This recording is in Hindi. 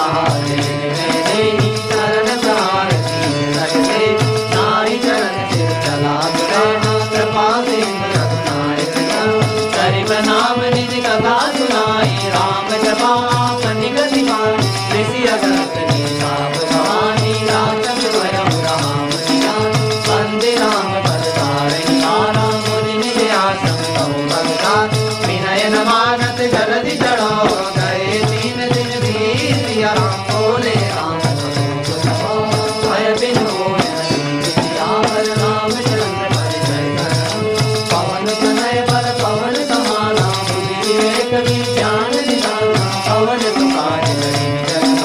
सहारे मेरे चरण सहार सकते नाई चरण से चला कृपा सिंधु रघुनायक गरीब नाम निज कथा सुनाई राम जपा पति गति मान ऋषि अगस्त साप भवानी राजक स्वयं राम निजान वंदे राम पद तारिणी तारा मुनि निज आसन तव भगवान विनय नमागत जलधि चढ़ाओ गए तीन दिन भी सिया राम बोले राम